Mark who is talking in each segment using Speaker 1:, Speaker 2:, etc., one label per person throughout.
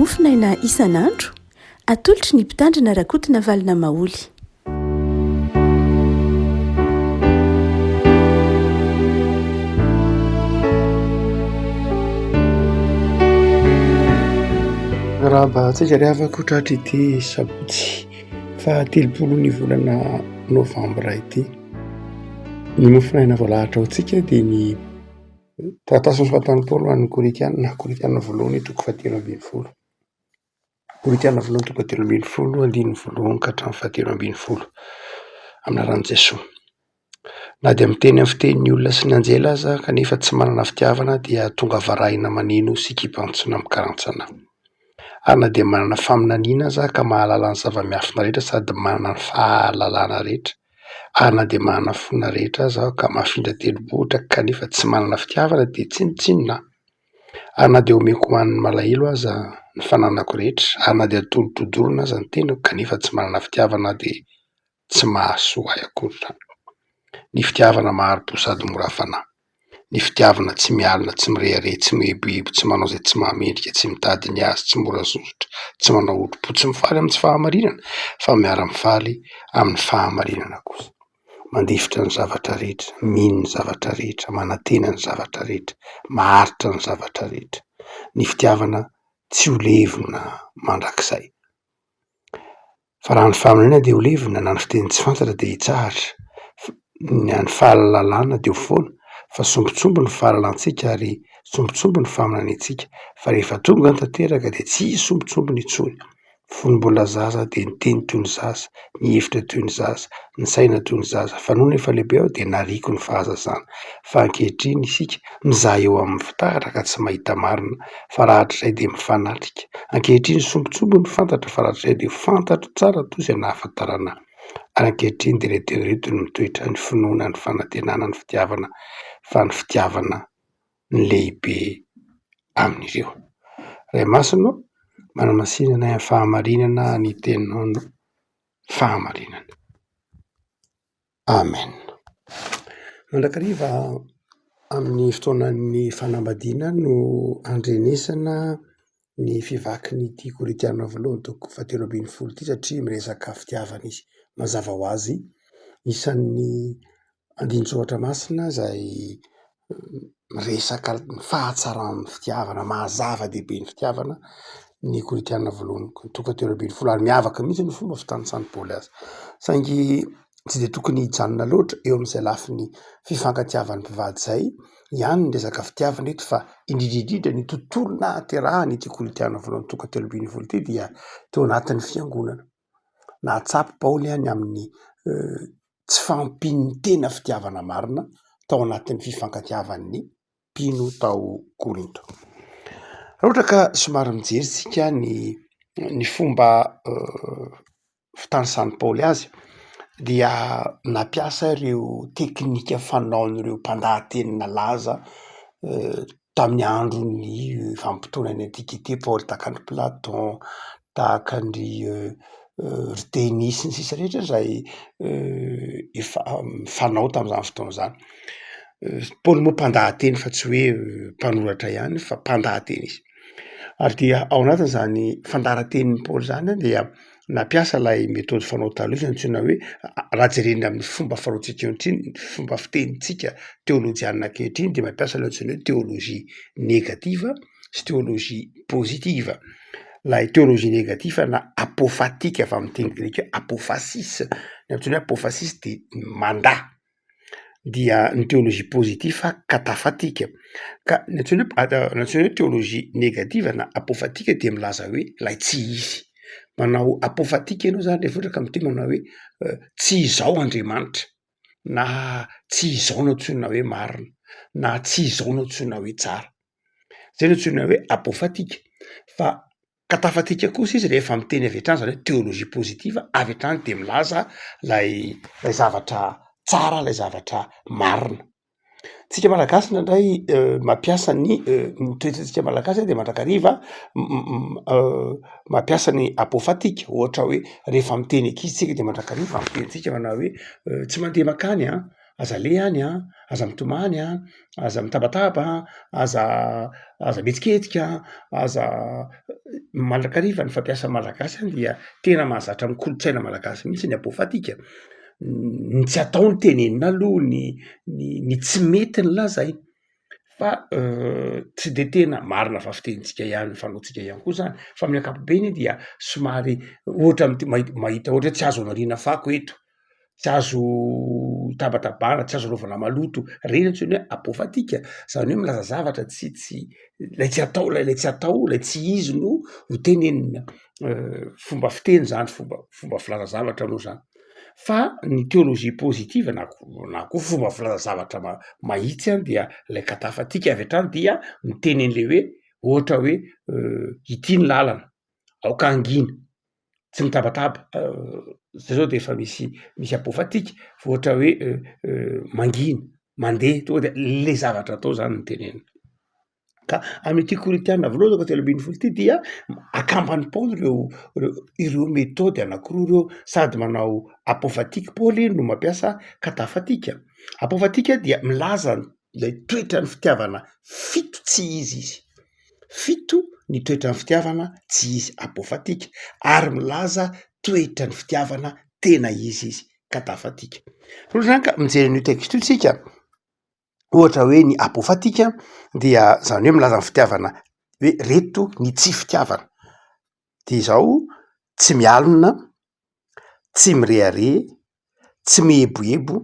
Speaker 1: mofinaina isan'andro atolotry ny mpitandrina rakotina valina maoly.
Speaker 2: raha mba tsika ry havako tratra ity sabotsy fa 30 ny volana novambra ity ny mofinaina voalahatra ao tsika dia ny taratasy fahatanipolo an'ny koritianina voalohany toko 10 koritianina voalohany toko 10 andiny voalohany ka hatramin'ny 10 amina ran'i Jesosy. Na dia miteny amin'ny fitenin'ny olona sy ny anjela aza kanefa tsy manana fitiavana dia tonga varahina maneno sy kipantsona mikarantsana. Ary na dia manana faminaniana aza ka mahalala ny zava-miafina rehetra sady manana ny fahalalana rehetra. Ary na dia manana fona rehetra aza ka mahafindra telo-bohitra kanefa tsy manana fitiavana dia tsinotsinona. Ary na dia omeko ho an'ny malahelo aza ny fananako rehetra. Ary na dia tolotodorona aza ny tenako kanefa tsy manana fitiavana dia tsy mahasoa ahy akory. Ny fitiavana maharito sady mora fanahy. Ny fitiavana tsy mialina, tsy mirehare, tsy mihebohebo, tsy manao izay tsy mahamendrika, tsy mitady ny azy, tsy mora zosotra, tsy manao otro-po, tsy mifaly amin'ny tsy fahamarinana, fa miara-mifaly amin'ny fahamarinana kosa. Mandifitra ny zavatra rehetra, mino ny zavatra rehetra, manantena ny zavatra rehetra, maharitra ny zavatra rehetra. Ny fitiavana tsy ho levona mandrakizay. Fa raha ny fahamanina dia ho levona, na ny fiteny tsy fantatra dia hitsahatra. Ny fahalalana dia ho foana, fa sombotsombo ny fahalalantsika ary sombotsombo ny fahamanantsika. Fa rehefa tonga ny tanteraka dia tsy sombotsombo ny intsony. Fony mbola zaza dia ny teny toy ny zaza, ny hevitra toy ny zaza, ny saina toy ny zaza. Fa noho ny efa lehibe aho dia nariko ny fahazazana. Fa ankehitriny isika mizaha eo amin'ny fitaratra ka tsy mahita marina, fa raha hatrizay dia mifanatrika. Ankehitriny sombotsombo ny fantatra, fa raha hatrizay dia fantatro tsara toy izay nahafantarana. Ary ankehitriny dia reto ny mitoetra ny finoana, ny fanantenana, ny fitiavana, fa ny fitiavana ny lehibe amin'ireo. Ray masina manamasinana amin'ny fahamarinana ny tenona fahamarinana. Amen. Mandrakariva amin'ny fotoanan'ny fanambadiana no andrenesana ny fivakin'ity koritianina voalohany toko 10 ity satria miresaka fitiavana izy. Mazava ho azy isan'ny andin-tsohatra masina izay miresaka ny fahatsaran'ny fitiavana, mahazava dehibe ny fitiavana ny koritianina voalohany toko 10 ary miavaka mihitsy ny fomba fitanitsan'i Paoly azy. Saingy tsy dia tokony hijanona loatra eo amin'izay lafiny fifankatiavan'ny mpivady izay ihany ny resaka fitiavana eto, fa indrindrindrindra ny tontolo nahaterahany ity koritianina voalohany toko 10 ity dia teo anatin'ny fiangonana. Nahatsapy Paoly ihany amin'ny tsy fampin'ny tena fitiavana marina tao anatin'ny fifankatiavan'ny mpino tao Korinto. Raha ohatra ka somary mijery isika ny fomba fitanisan'i Paoly azy dia nampiasa ireo teknika fanaon'ireo mpandahateny nalaza tamin'ny andron'ny vanim-potoana ny antikite. Paoly tahaka ny Platon, tahaka ny Denisy ny sisa rehetra izay efa fanao tamin'izany fotoana izany. Paoly moa mpandahateny fa tsy hoe mpanoratra ihany fa mpandahateny izy. Ary dia ao anatin'izany fandaharantenin'i Paoly izany dia nampiasa ilay metody fanao taloha izy antsoina hoe, raha jerena amin'ny fomba fanaontsika ankehitriny, fomba fitenintsika teolojiana ankehitriny dia mampiasa ilay antsoina hoe teolojia negativa sy teolojia pozitiva. Ilay teolojia negativa na apofatika avy amin'ny teny greka apophasis, ny antsoina hoe apophasis dia mandà, dia ny teolojia pozitiva katafatika. Ka ny antsoina hoe teolojia negativa na apofatika dia milaza hoe ilay tsy izy. Manao apofatika ianao izany rehefa ohatra ka miteny manao hoe tsy izao Andriamanitra, na tsy izao no antsoina hoe marina, na tsy izao no antsoina hoe tsara. Izay no antsoina hoe apofatika. Fa katafatika kosa izy rehefa miteny avy hatrany, izany hoe teolojia pozitiva avy hatrany dia milaza ilay zavatra tsara, ilay zavatra marina. Tsika malagasy indraindray mampiasa ny toetrantsika malagasy dia mandrakariva mampiasa ny apofatika. Ohatra hoe rehefa miteny ankizy tsika dia mandrakariva amin'ny tenitsika manao hoe tsy mandeha makany aza le any a, aza mitomany a, aza mitabataba, aza metsiketika, aza malakariva ny fampiasa malagasy any dia tena mahazatra amin'ny kolotsaina malagasy mihitsy ny apofatika. Ny tsy atao ny tenenina aloha ny tsy mety ny lazay fa tsy de tena marina fa fitenitsika ihany fanotsika ihany koa zany fa amin'ny ankapobeny dia somary ohatra mahita ohatra hoe tsy azo anariana fako eto, tsy azo tabatabana, tsy azo anaovana maloto, reny antsoiny hoe apofatika. Zany hoe milaza zavatra lay tsy atao lay tsy atao, lay tsy izy no tenenina. Fomba fiteny zany, fomba filaza zavatra aloha zany. Fa ny théologie positive na koa fomba filaza zavatra mahitsy any dia lay katafatika avy hatrany dia miteny an'le hoe ohatra hoe ity ny lalana, aoka angina, tsy mitabataba. Zay zao de efa misy apofatika fa ohatra hoe mangina, mandeha, tonga de le zavatra atao zany no tenenina. Ka amin'ity koritiana voalohany toko fahatelo ambin'ny folo ity dia akambany Paoly ireo metody anankiroa ireo, sady manao apofatika Paoly no mampiasa katafatika. Apofatika dia milaza lay toetra ny fitiavana fito tsy izy. Fito ny toetra ny fitiavana tsy izy, apofatika, ary milaza toetra ny fitiavana tena izy katafatika. Roa zany ka mijery an'io teksta io tsika, ohatra hoe ny apofatika dia zany hoe milaza ny fitiavana hoe reto ny tsy fitiavana. De zao tsy mialona, tsy mirehare, tsy mihebohebo,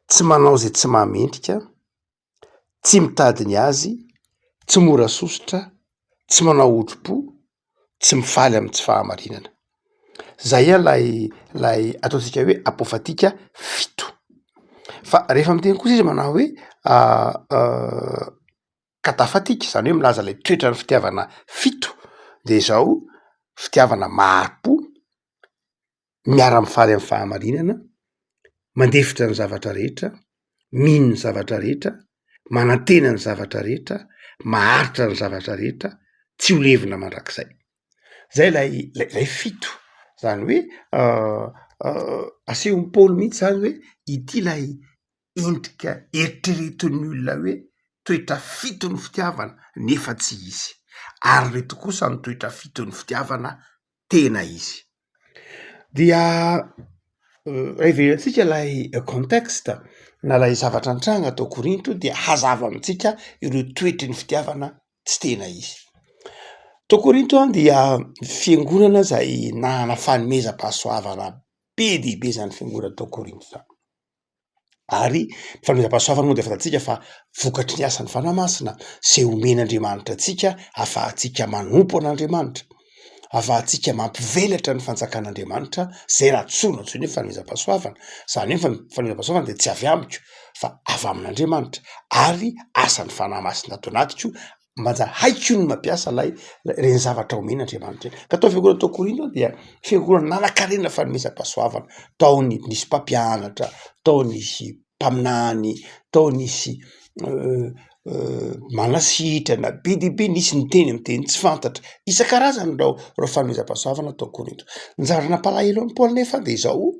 Speaker 2: tsy manao zay tsy mahamendrika, tsy mitady ny azy, tsy mora sosotra, tsy manao otro-po, tsy mifaly amin'ny tsy fahamarinana. Zay a lay ataotsika hoe apofatika fito. Fa rehefa miteny kosa izy manao hoe katafatika, zany hoe milaza lay toetra ny fitiavana fito, de zao fitiavana maro-po, miara-mifaly amin'ny fahamarinana, mandefitra ny zavatra rehetra, mino ny zavatra rehetra, manantena ny zavatra rehetra, maharitra ny zavatra rehetra, tsy ho levina mandrakizay. Zay lay fito. Zany hoe asehon'ny Paoly mihitsy zany hoe ity lay endrika eritreretin'ny olona hoe toetra fito ny fitiavana nefa tsy izy, ary reto kosa ny toetra fito ny fitiavana tena izy. Dia heverantsika lay contexte na lay zavatra nitranga tao Korinto dia hazava amitsika ireo toetry ny fitiavana tsy tena izy. Tao Korinto dia fiangonana zay nanana fanomezam-pahasoavana be dia be zany fiangonana tao Korinto zany. Ary fanomezam-pahasoavana moa de fantatsika fa vokatry ny asan'ny fanamasina zay omen'Andriamanitra atsika afahantsika manompo an'Andriamanitra, afahantsika mampivelatra ny fanjakan'Andriamanitra zay ratsoina antsoina hoe fanomezam-pahasoavana. Zany hoe fanomezam-pahasoavana de tsy avy amiko fa avy amin'Andriamanitra, ary asan'ny fanamasina ato anatiko manja haiko ny mampiasa reny zavatra omen'Andriamanitra reny. Ka tao fiangonana tao Korinto dia fiangonana nanan-karena fanomezam-pahasoavana, tao nisy mpampianatra, tao nisy mpaminany, tao nisy manasitrana be dia be, nisy niteny amin'ny teny tsy fantatra, isan-karazany reo fanomezam-pahasoavana tao Korinto. Ny zavatra nampalahelo an'i Paoly nefa de zao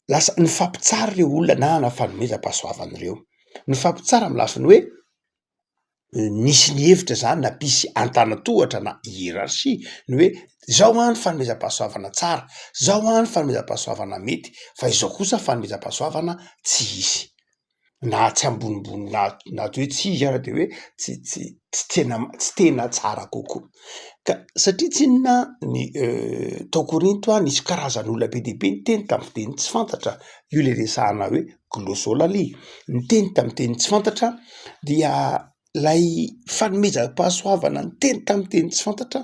Speaker 2: lasa nifampitsara reo olona nanana fanomezam-pahasoavana reo. Nifampitsara amin'ny lafiny hoe nisy ny hevitra zany nampisy antanatohatra na hierarchie ny hoe zao any fanomezam-pahasoavana tsara, zao any fanomezam-pahasoavana mety, fa izao kosa fanomezam-pahasoavana tsy izy, na tsy ambonimbony na hoe tsy izy ara de hoe tsy tena tsara kokoa. Ka satria tsy inona ny tao Korinto nisy karazan'olona be dia be niteny tamin'ny teny tsy fantatra, io le resahana hoe glossolalie, niteny tamin'ny teny tsy fantatra, dia lay fanomezam-pahasoavana niteny tamin'ny teny tsy fantatra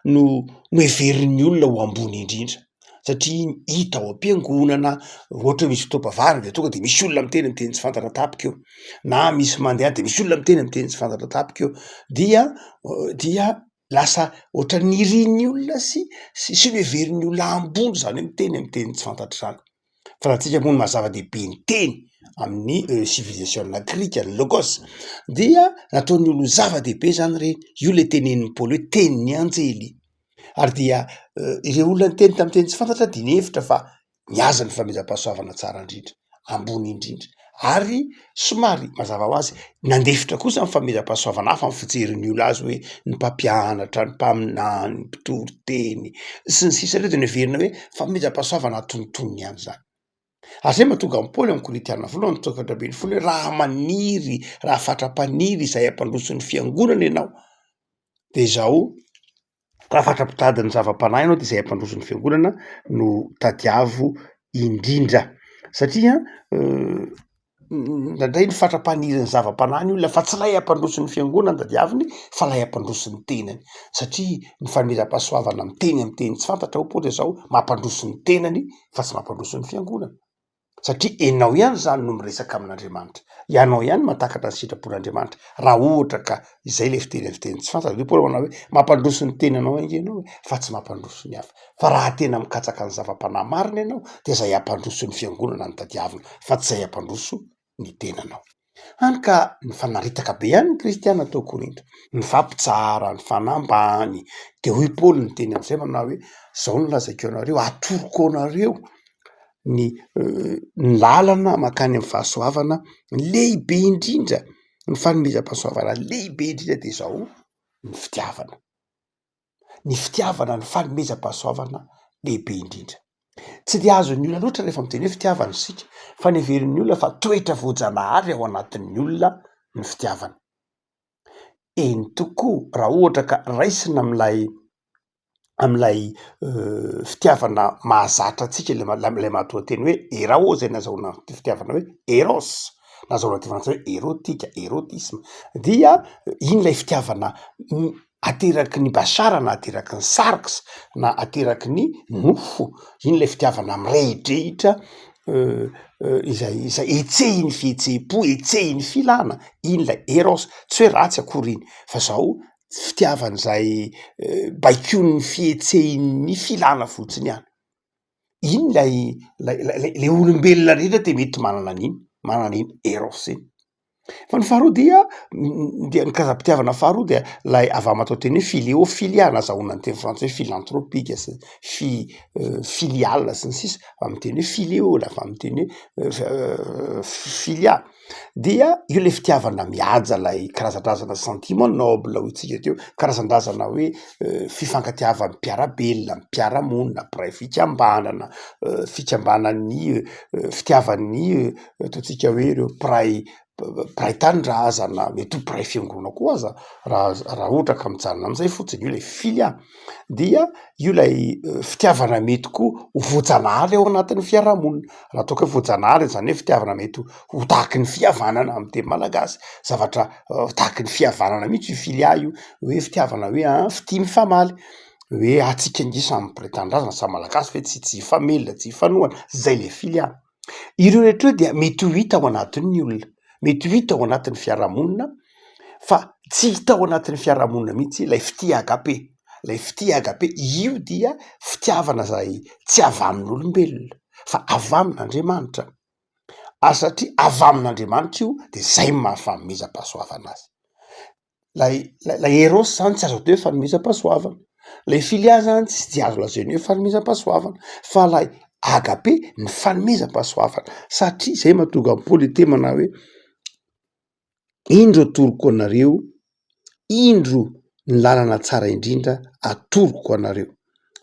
Speaker 2: no heverin'ny olona ho ambony indrindra. Satria hita ao am-piangonana, ohatra hoe misy fotoam-pahavarana de tonga de misy olona miteny amin'ny teny tsy fantatra tapika eo, na misy mandeha de misy olona miteny amin'ny teny tsy fantatra tapika eo, dia lasa ohatra niriny olona sy heverin'ny olona ambony zany hoe miteny amin'ny teny tsy fantatra zany. Fantatsika moa ny mahazava-dehibe ny teny amin'ny civilisation grika, ny logos, dia nataony olo zava-dehibe zany reny. Io le tenenin'ny Paoly hoe tenin'ny anjely. Ary dia ireo olona niteny tamin'ny teny tsy fantatra dia nihevitra fa niaza ny fanomezam-pahasoavana tsara indrindra. ambony indrindra, ary somary mazava ho azy nandefitra kosa ny fameram-pahasoavana hafa amin'ny fijerin'ny olo azy hoe ny mpampianatra, ny mpaminany, ny mpitory teny sy ny sisa reo de neverina hoe fameram-pahasoavana atonotony ihany zany. Ary zay mahatonga ny Paoly amin'ny Korinthiana voalohany tokatra ambin'ny folo hoe raha maniry, raha fatra-paniry izay ampandroso ny fiangonana ianao de zao raha fatra-pitady ny zava-panahy ianao de izay ampandroso ny fiangonana no tadiavo indrindra satria nandray ny fatra-paniry ny zava-panahy ny olona fa tsy lay ampandroso ny fiangonana tadiaviny fa lay ampandroso ny tenany satria ny fameram-pahasoavana amin'ny teny tsy fantatra ho Paoly zao mampandroso ny tenany fa tsy mampandroso ny fiangonana satria enao ihany zany no miresaka amin'Andriamanitra, ianao ihany matakatra ny sitrapon'Andriamanitra raha ohatra ka izay le fiteny tsy fantatra de Paoly manao hoe mampandroso ny tenanao ianao fa tsy mampandroso ny hafa, fa raha tena mikatsaka ny zava-panahy marina ianao de zay ampandroso ny fiangonana ny tadiavina fa tsy zay ampandroso ny tenanao. Hany ka ny fanaritaka be ihany ny kristiana tao Korinto, ny fampitsara, ny fanambany, de hoy Paoly ny teny am'izay manao hoe zao no lazaiko anareo, atoroko anareo ny lalana makany amin'ny fahasoavana lehibe indrindra, ny fanomezam-pahasoavana lehibe indrindra de zao ny fitiavana, ny fanomezam-pahasoavana lehibe indrindra. Tsy de azon'ny olona loatra rehefa miteny hoe fitiavana isika fa neverin'ny olona fa toetra voajanahary ao anatin'ny olona ny fitiavana. Eny tokoa raha ohatra ka raisina am'lay fitiavana mahazatra antsika lay mahatoa-teny hoe erao zay nazahoana fitiavana hoe eros, nazahoana ty frantsay hoe erotika, erotisme, dia iny lay fitiavana ateraky ny basara na ateraky ny sarix na ateraky ny nofo, iny lay fitiavana mirehidrehitra izay etsehiny fihetseham-po, etsehiny filana, iny lay eros, tsy hoe ratsy akory iny fa zao fitiavan'izay baikon'ny fihetsehiny filana fotsiny ihany. Iny lay olombelona rehetra de mety manana an'iny eros iny. Fa ny faharoa dia ny kazam-pitiavana faharoa dia lay avy amin'ny atao teny hoe philéophilia nazahoana ny teny frantsay hoe philanthropique sy filial sy ny sisa amin'ny teny hoe philéo lafa amin'ny teny hoe philia, dia io le fitiavana mihaja lay karazan-drazana sentiment noble hoy tsika teo, karazan-drazana hoe fifankatiava mpiarabelona, mpiaramonina, mpiray fikambanana, fikambanan'ny fitiavan'ny ataotsika hoe reo mpiray tanindrazana, mety ho mpiray fiangonana koa aza raha ohatra ka mijanona am'izay fotsiny io lay filia, dia io lay fitiavana mety koa ho voajanahary ao anatin'ny fiarahamonina, raha toka hoe voajanahary zany hoe fitiavana mety ho tahaky ny fihavanana amin'ny teny malagasy, zavatra tahaky ny fihavanana mihitsy io filia io, hoe fitiavana hoe fitia mifamaly, hoe atsika nge samy mpiray tanindrazana samy malagasy fe tsy hifamelona, tsy hifanohana, zay le filia. Ireo rehetra dia mety ho hita ao anatin'ny olona, mety ho hita ao anatin'ny fiarahamonina, fa tsy hita ao anatin'ny fiarahamonina mihitsy lay fitia agape, lay fitia agape, io dia fitiavana zay tsy avy amin'olombelona fa avy amin'Andriamanitra, satria avy amin'Andriamanitra io de zay mahafanomezam-pahasoavana azy. Lay eros zany tsy azo atao hoe fanomezam-pahasoavana, lay filia zany tsy azo lazaina hoe fanomezam-pahasoavana, fa lay agape ny fanomezam-pahasoavana, satria zay mahatonga ny Paoly temana hoe indro atoroko anareo, indro ny lalana tsara indrindra atoroko anareo,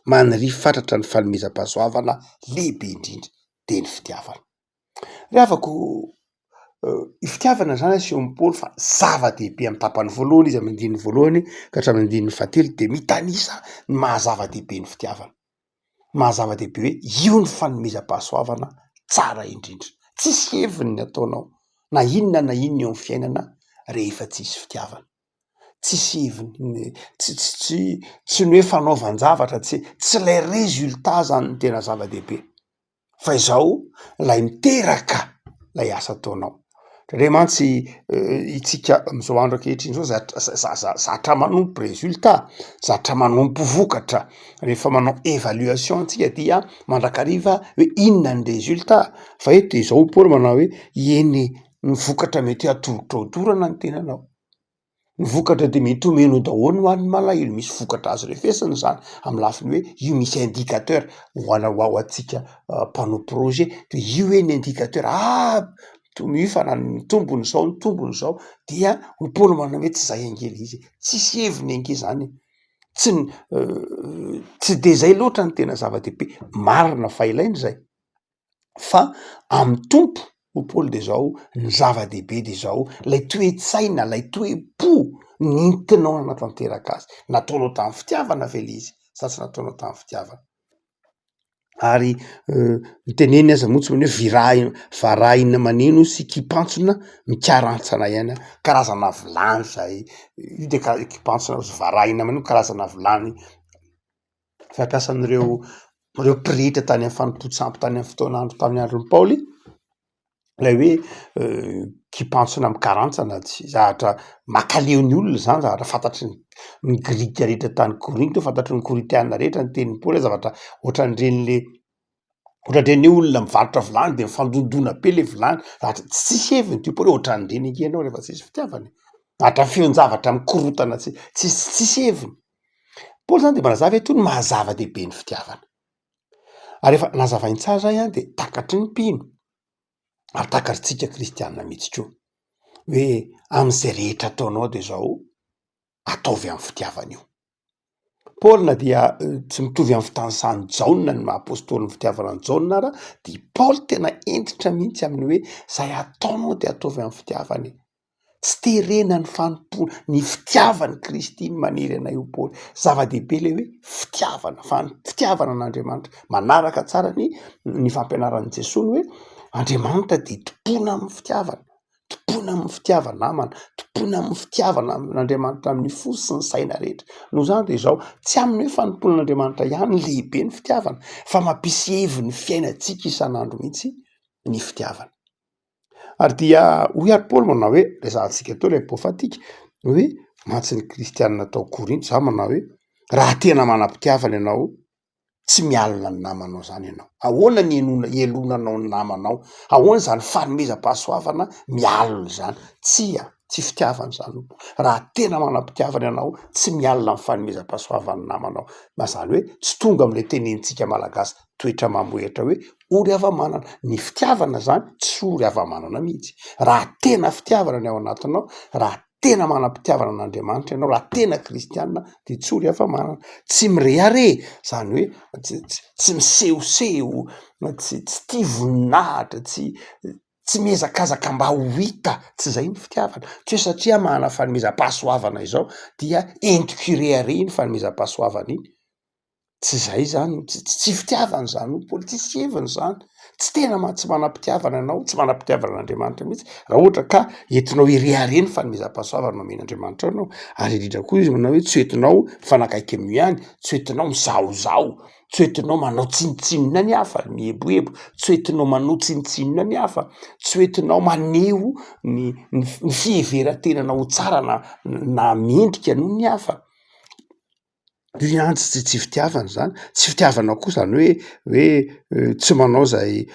Speaker 2: maniry fatratra ny fanomezam-pahasoavana lehibe indrindra de ny fitiavana. Re afako fitiavana zany asehon'ny Paoly fa zava-dehibe amin'ny tapany voalohany izy amin'ny andininy voalohany ka hatramin'ny andininy fahatelo de mitanisa ny mahazava-dehibe ny fitiavana, mahazava-dehibe hoe io ny fanomezam-pahasoavana tsara indrindra, tsisy heviny ny ataonao na inona eo amin'ny fiainana rehefa tsisy fitiavana, tsisy heviny, tsy ny hoe fanaovan-javatra, tsy lay résultat zany ny tena zava-dehibe, fa izao lay miteraka lay asa ataonao. Ndre mantsy itsika am'izao andro ankehitriny zao zatra manompo résultat, zatra manompo vokatra, rehefa manao évaluation antsika dia mandrakariva hoe inona ny résultat, fa eto de zao Paoly manao hoe eny ny vokatra mety atorotra odorana ny tenanao, ny vokatra de mety omeno daholo ho an'ny malahelo, misy vokatra azo refesiny zany amin'ny lafiny hoe io misy indicateur ho antsika mpanao projet de io hoe ny indicateur io farany tombony zao dia ho Paoly manao hoe tsy zay angely izy, tsisy heviny ange zany, tsy de zay loatra ny tena zava-dehibe, marina fa ilainy zay fa amy tompo ho Paoly de zao ny zava-dehibe de zao lay toe-tsaina, lay toe-po nentinao anatanteraka azy, nataonao tamin'ny fitiavana ve le izy sa tsy nataonao tamin'ny fitiavana. Ary miteneny aza motsy hoe varahina maneno sy kipantsona mikarantsana ihany karazana vilany zay io de kipantsona sy varahina maneno karazana vilany fampiasan'ireo pretra tany amin'ny fanompoantsampy tany amin'ny fotoan'andro tamin'ny andron'ny Paoly, lay hoe kipantsona mikarantsana tsy zahatra mankaleon'ny olona zany, zahatra fantatry ny grika rehetra tany Korinto, fantatry ny korintiana rehetra ny tenin'ny Paoly, zavatra ohatran'ireny olona mivarotra vilany de mifandondona be le vilany, zahatra tsisy heviny ty Paoly, ohatran'ireny ange ianao rehefa tsisy fitiavana, zahatra feon-javatra mikorotana tsisy heviny. Paoly zany de manazava hoe toy ny mahazava-dehibe ny fitiavana. Ary rehefa nazavainy tsara zay de takatry ny mpino ary takatritsika kristianina mihitsy koa hoe am'izay rehetra ataonao de zao ataovy amin'ny fitiavana io. Paoly na dia tsy mitovy amin'ny fitantsan'ny Jaona ny apôstôly ny fitiavana ny Jaona ara, de Paoly tena entitra mihitsy amin'ny hoe zay ataonao de ataovy amin'ny fitiavana, tsy terena ny fanompona ny fitiavany Kristy ny maniry anay io Paoly, zava-dehibe le hoe fitiavana fa ny fitiavana an'Andriamanitra manaraka tsara ny fampianaran'i Jesosy hoe Andriamanitra de tompona amin'ny fitiavana, tompona amin'ny fitiavana namana, tompona amin'ny fitiavana amin'Andriamanitra amin'ny fo sy ny saina rehetra. Noho zany de zao tsy amin'ny hoe fanomponan'Andriamanitra ihany lehibe ny fitiavana fa mampisy heviny fiainantsika isan'andro mihitsy ny fitiavana. Ary dia hoy ary Paoly manao hoe resahantsika teo lay pofatika hoe matsi ny kristianina tao Korinto za manao hoe raha tena manam-pitiavana ianao tsy mialina ny namanao zany ianao, ahoana ny ielonanao ny namanao, ahoana zany fanomezam-pahasoavana mialina zany, tsy fitiavana zany. Raha tena manam-pitiavana ianao tsy mialina amin'ny fanomezam-pahasoavana ny namanao, mazany hoe tsy tonga am'le tenenitsika malagasy toetra mamoetra hoe ory hava-manana, ny fitiavana zany tsy ory hava-manana mihitsy. Raha tena fitiavana ny ao anatinao, raha tena manam-pitiavana an'Andriamanitra ianao, raha tena kristianina de tsy ory hava-manana, tsy mirehare, zany hoe tsy misehoseho, tsy tia voninahitra, tsy miezakazaka mba ho hita, tsy zay ny fitiavana. Tsy hoe satria mahana fanomezam-pahasoavana izao dia entiko hirehare iny fanomezam-pahasoavana iny, tsy zay zany, tsy fitiavana zany ho Paoly, tsisy heviny zany, tsy tena tsy manam-pitiavana ianao, tsy manam-pitiavana an'Andriamanitra mihitsy raha ohatra ka entinao hirehare ny fanomezam-pahasoavana nomen'Andriamanitra anao. Ary indrindra koa izy manao hoe tsy entinao mifanakaiky amin'ny ihany, tsy entinao mizahozaho, tsy entinao manao tsinitsinona ny hafa, mihebohebo, tsy entinao manao tsinitsinona ny hafa, tsy entinao maneho ny fiheveran-tenanao tsara na mendrika noho ny hafa. Io ihany tsy fitiavana zany, tsy fitiavana koa zany hoe tsy manao zay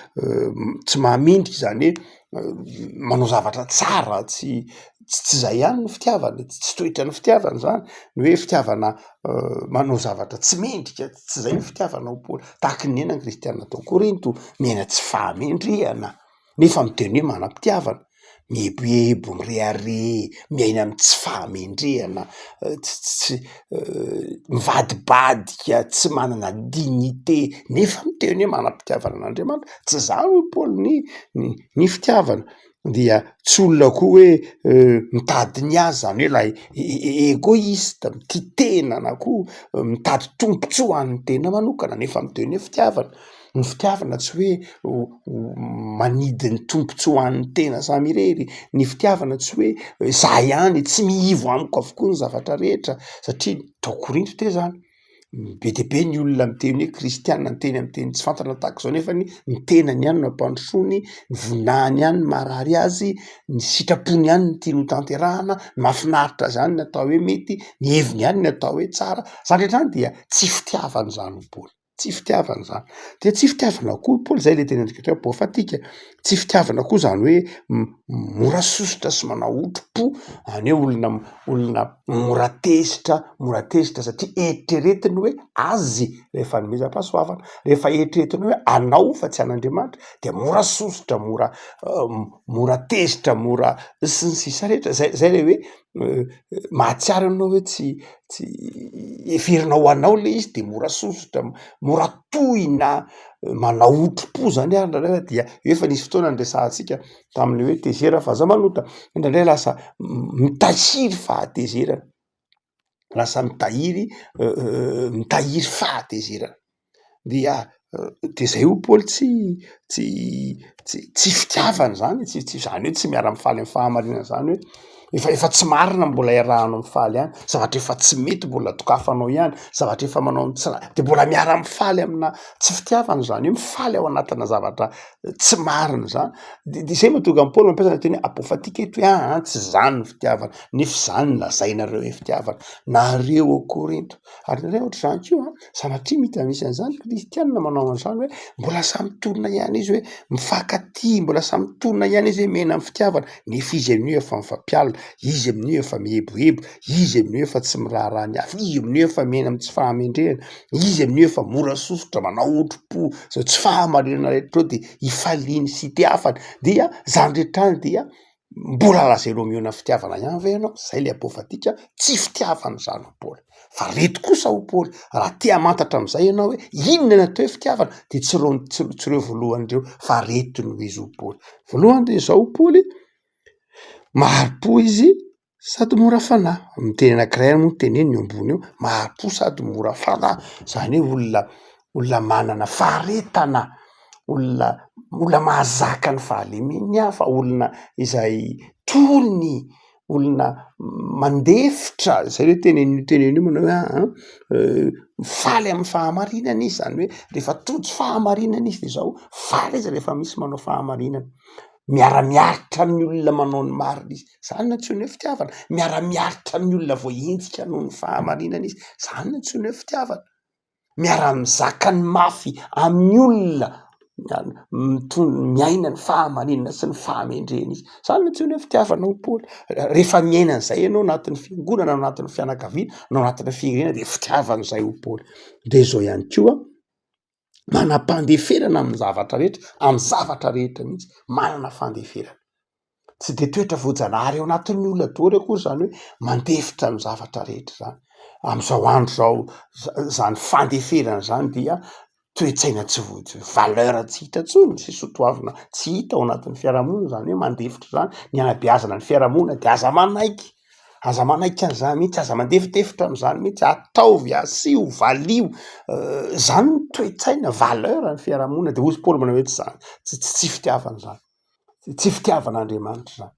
Speaker 2: tsy mahamendrika, zany hoe manao zavatra tsara, tsy zay ihany ny fitiavana, tsy toetra ny fitiavana zany ny hoe fitiavana manao zavatra tsy mendrika, tsy zay ny fitiavana ho Paoly. Tahaky ny nenany kristianina tao Korinto, miaina tsy fahamendrehana nefa miteny hoe manam-pitiavana, mihebohebo, mirehare, miaina amy tsy fahamendrehana, tsy mivadibadika, tsy manana dignité, nefa miteny hoe manam-pitiavana an'Andriamanitra. Tsy zany ho Paoly ny fitiavana, dia tsy olona koa hoe mitady ny azy, zany hoe lay egoista, mititena na koa mitady tombotsoa an'ny tena manokana nefa miteny hoe fitiavana. Ny fitiavana tsy hoe manidy ny tombotsoa an'ny tena samy irery, ny fitiavana tsy hoe za ihany, tsy mihivo amiko avokoa ny zavatra rehetra, satria tao Korinto te zany be de be ny olona miteny hoe kristianina, miteny amin'ny teny tsy fantana tahaka zao nefany ny tenany ihany no ampandrosoany, ny voninahiny ihany no marary azy, ny sitrapony ihany no tiany ho tanterahana, ny mahafinaritra azy ihany no atao hoe mety, ny heviny ihany no atao hoe tsara, zany rehetra zany dia tsy fitiavana zany ho Paoly, tsy fitiavana zany. De tsy fitiavana koa Paoly zay le teny andrika hoe bofatika. Tsy fitiavana koa zany hoe mora sositra sy manao otro-po, any hoe olona mora tesitra satria eritreretiny hoe azy rehefa nomezam-pahasoavana, rehefa eritreretiny hoe anao fa tsy an'Andriamanitra de mora sositra, mora tesitra, mora sy ny sisa rehetra. Zay le hoe mahatsiaro anao hoe tsy heverinao anao le izy de mora sositra, mora tohina, manao otro-po zany indraindray dia efa nisy fotoana niresahantsika tamin'ny hoe tezera fa za manota indraindray lasa mitahiry fahatezerana, lasa mitahiry fahatezerana de zay ho Paoly tsy fitiavana zany, zany hoe tsy miara-mifaly amin'ny fahamarinana zany hoe efa tsy marina mbola iarahanao mifaly ihany, zavatra efa tsy mety mbola tokafanao ihany, zavatra efa manao de mbola miara-mifaly amina tsy fitiavana zany hoe mifaly ao anatina zavatra tsy marina zany. De zay mahatonga an'i Paoly mampiasa teny hoe apofatika eto hoe tsy zany ny fitiavana, nefa zany lazainareo hoe fitiavana nareo ao Korinto. Ary indraindray ohatr'izany koa sanatria mety misy an'izany kristianina manao an'izany hoe mbola samy tonona ihany izy hoe mifankatia, mbola samy tonona ihany izy hoe mena amin'ny fitiavana, nefa izy amin'io efa mifampialina, izy amin'io efa mihebohebo, izy amin'io efa tsy miraharaha ny hafa, izy amin'io efa mena amin'ny tsy fahamendrehana, izy amin'io efa mora sosotra, manao otro-po, zao tsy fahamarinana rehetra de hifaliany sy hitiafany. Dia zany rehetrany dia mbola lazainao miona fitiavana ihany ve ianao? Zay le apofatika tsy fitiavana zany ho Paoly. Fa reto kosa ho Paoly, raha tia mantatra am'izay ianao hoe inona no atao hoe fitiavana de tsy reo voalohan'ireo fa reto no izy ho Paoly. Voalohany de zao Paoly, mahari-po izy sady mora fanahy. Miteny anankiray moa teneny eo ambony eo, mahari-po sady mora fanahy. Zany hoe olona manana faharetana, olona mahazaka ny fahalemen'ny hafa, olona izay tolony, olona mandefitra, zay hoe tenen'io manao hoe faly amin'ny fahamarinana izy, zany hoe rehefa tojo fahamarinana izy de zao faly izy rehefa misy manao fahamarinana. Miara-miaritra amin'ny olona manao ny marina izy, zany no antsoina hoe fitiavana. Miara-miaritra amin'ny olona voahenjika noho ny fahamarinana izy, zany no antsoina hoe fitiavana. Miara-mizaka ny mafy amin'ny olona miaina ny fahamarinana sy ny fahamendrehana izy, zany no antsoina hoe fitiavana ho Paoly. Rehefa miaina an'izay ianao anatin'ny fiangonana, anatin'ny fianakaviana, no anatin'ny firenena de fitiavana izay ho Paoly. De zao ihany koa manam-pandeferana amin'ny zavatra rehetra, amin'ny zavatra rehetra mihitsy manana fandeferana. Tsy de toetra voajanahary ao anatin'ny olona daholo akory zany hoe mandefitra amin'ny zavatra rehetra zany. Am'izao andro zao zany fandeferana zany dia toe-tsaina tsy valeur tsy hita intsony, sy soatoavina tsy hita ao anatin'ny fiarahamonina zany hoe mandefitra zany. Ny anabeazana ny fiarahamonina de aza manaiky an'izany mihitsy, aza mandefitefitra am'izany mihitsy, ataovy, asio, valio, zany no toe-tsaina valeur ny fiarahamonina. De hozy Paoly manao hoe tsy zany, tsy fitiavana zany, tsy fitiavan'Andriamanitra zany.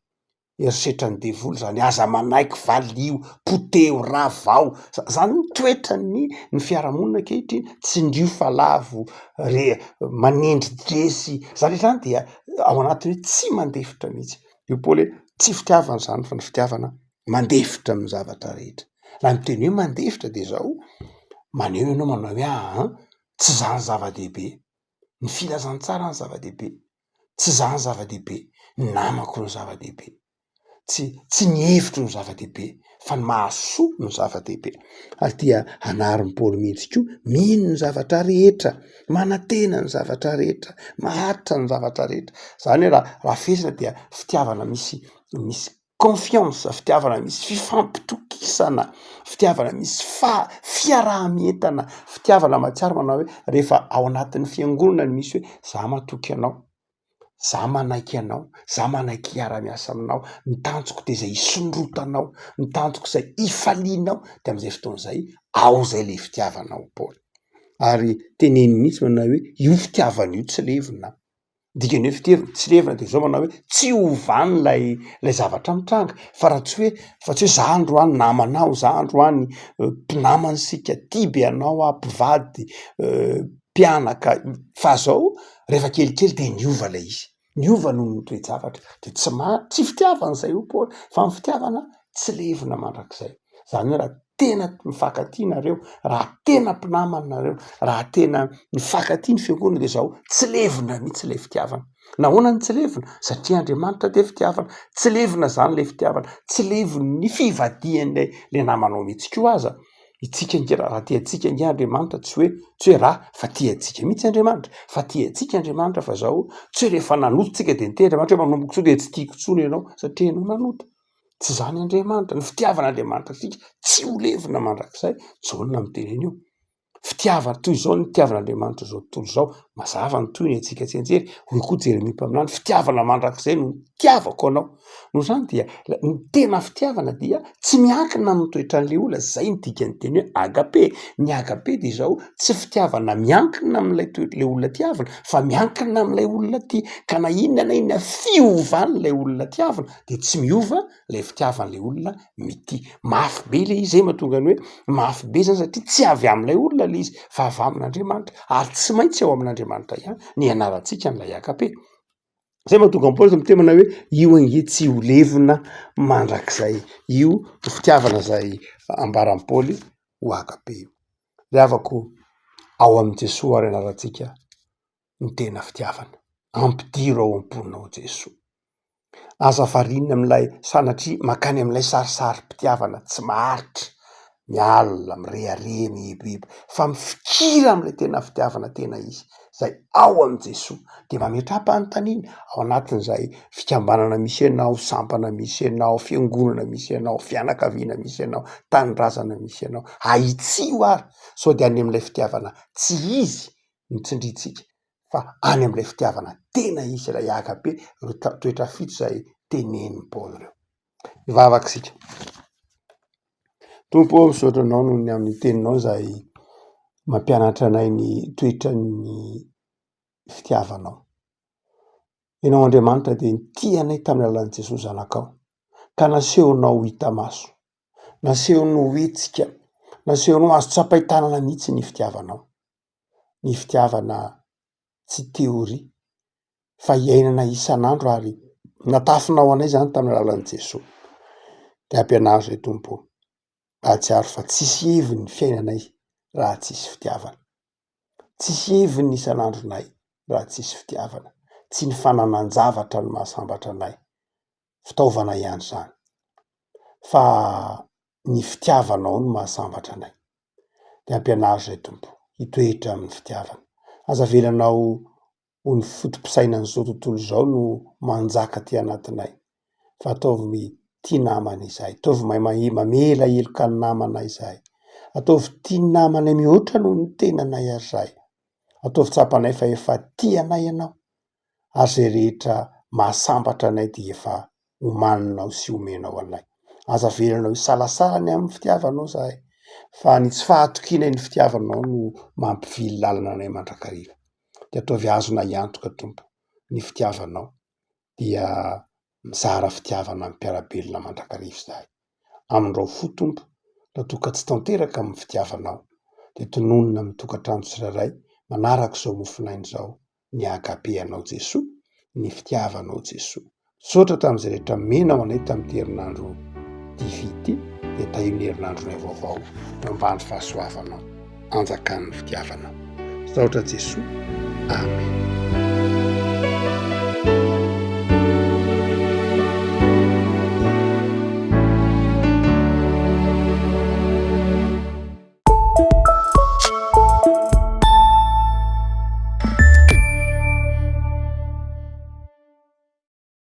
Speaker 2: Erisetrany devoly zany, aza manaiky, valio, poteo, ravao, zany ny toetra ny fiarahamonina ankehitriny, tsindrio falavo, manendry dresy, zany rehetra zany dia ao anatiny hoe tsy mandefitra mihitsy. Io Paoly hoe tsy fitiavana zany fa ny fitiavana mandefitra amin'ny zavatra rehetra. Raha miteny hoe mandefitra de zao maneho ianao manao hoe tsy zany zava-dehibe, ny filazantsara ny zava-dehibe, tsy zany zava-dehibe, ny namako ny zava-dehibe, tsy ny hevitro ny zava-dehibe fa ny mahasoa ny zava-dehibe. Ary dia anarin'i Paoly mihitsy koa, mino ny zavatra rehetra, manantena ny zavatra rehetra, maharitra ny zavatra rehetra. Zany hoe raha fesina dia fitiavana misy confiance, fitiavana misy fifampitokisana, fitiavana misy fiarahamientana, fitiavana mahatsiaro manao hoe rehefa ao anatin'ny fiangonana no misy hoe za matoky anao, za manaiky anao, za manaiky hiara-miasa aminao, ny tanjoko de zay hisondrotanao, ny tanjoko zay hifalianao, de am'izay fotoan'izay ao zay le fitiavana ho Paoly. Ary teneny mihitsy manao hoe io fitiavana io tsy levina. Dikany hoe tsy levina de zao manao hoe tsy hovany lay zavatra mitranga, fa tsy hoe za androany namanao, za androany mpinamana sika, tia be anao mpivady, mpianaka, fa zao rehefa kelikely de niova lay izy, niova noho ny toe-javatra, de tsy fitiavana zay ho Paoly, fa ny fitiavana tsy levina mandrakizay. Zany hoe raha tena mifankatia nareo, raha tena mpinamana nareo, raha tena mifankatia ny fiangonana de zao tsy levina mihitsy le fitiavana. Nahoana ny tsy levina? Satria Andriamanitra de fitiavana. Tsy levina zany le fitiavana, tsy levina ny fivadian'le namanao mihitsy koa aza. Itsika ngira raha tiatsika ngia Andriamanitra tsy hoe raha fa tiatsika mihitsy Andriamanitra, fa tiatsika Andriamanitra fa zao tsy hoe rehefa nanototsika de niteny Andriamanitra hoe manomboka so de tsy tiako tsony ianao satria ianao nanota. Tsy zany Andriamanitra, ny fitiavan'Andriamanitra sika tsy ho levina mandrakizay. Jaona miteny io. Fitiavana toy izao ny fitiavan'Andriamanitra zao tontolo zao, mazava ny toy ny antsika tsy anjery. Hoy koa Jeremia mpaminany, fitiavana mandrakizay no tiavako anao. Noho zany dia ny tena fitiavana dia tsy miankina amin'ny toetran'le olona, zay ny dikany teny hoe agape. Ny agape dia zao tsy fitiavana miankina amin'ilay olona tiavana, fa miankina amin'ilay olona tia. Ka na inona na inona fiovan'ilay olona tiavana dia tsy miova ilay fitiavan'ilay olona mity. Mafy be le izy, zay mahatonga ny hoe mafy be zany satria tsy avy amin'ilay olona le izy fa avy amin'Andriamanitra, ary tsy maintsy ao amin'Andriamanitra ihany ny anarantsika n'ilay agape. Zay mahatonga ny Paoly mitemana hoe io ange tsy ho levina mandrakizay. Io fitiavana zay ambaran'ny Paoly ho agape io. Le avako ao amin'i Jesosy ary anarantsika ny tena fitiavana. Ampidiro ao am-ponao Jesosy. Aza variana amin'ilay sanatria makany amin'ilay sarisary-pitiavana tsy maharitra, miala, mirehare, mihebohebo, fa mifikira amin'ilay tena fitiavana tena izy. Zay ao am' Jesosy de mametrapanontaniana ao anatin'izay fikambanana misy ianao, sampana misy ianao, fiangonana misy ianao, fianakaviana misy ianao, tanindrazana misy ianao, aitsio ary sao de any amin'ilay fitiavana tsy izy mitsindritsika fa any amin'ilay fitiavana tena izy, ilay agape, ro toetra fito zay tenenin'ny Paoly reo. Mivavaka sika. Tompo misaotra anao noho ny amin'ny teninao zay mampianatra anay ny toetran'ny fitiavanao. Ianao Andriamanitra dia nitia anay tamin'ny alalan'i Jesosy zanakao, ka nasehonao hita maso, nasehonao hetsika, nasehonao azo tsapain-tanana mihitsy ny fitiavanao. Ny fitiavana tsy teoria fa iainana isan'andro ary natafinao anay zany tamin'ny alalan'i Jesosy. De ampianaro zay Tompo, ahatsiaro fa tsisy heviny ny fiainanay raha tsisy fitiavana. Tsisy heviny isan'andronay raha tsisy fitiavana. Tsy ny fananan-javatra ny mahasambatra anay, fitaovana ihany zany, fa ny fitiavanao no mahasambatra anay. De ampianaro zay Tompo, hitoetra amin'ny fitiavana. Aza velanao ho ny fotom-pisainan'izao tontolo zao no manjaka ty anatinay, fa ataovy tia namana izahay, ataovy mamela heloka ny namana izahay, ataovy tia ny namanay mihoatra noho ny tenanay ary zahay, ataovy tsapanay fa efa tianay ianao, ary zay rehetra mahasambatra anay dia efa omaninao sy omenao anay. Aza velanao hisalasala ny amin'ny fitiavanao zahay, fa ny tsy fahatokinay ny fitiavanao no mampivily lalana anay mandrakariva. De ataovy azona iantoka Tompo, ny fitiavanao dia mizara fitiavana mpiarabelona mandrakariva zahay. Amindrao fo Tompo, raha toa ka tsy tanteraka amin'ny fitiavanao, de tononona amin'ny tokantrano tsirairay manarak'izao mofinainy zao, ny agape anao Jesosy, ny fitiavanao Jesosy. Saotra tamin'izay rehetra menao anay tamin'ity herinandro divity, de tahiny herinandronay vaovao ambandry fahasoavanao, anjakan'ny fitiavanao. Saotra Jesosy. Amen.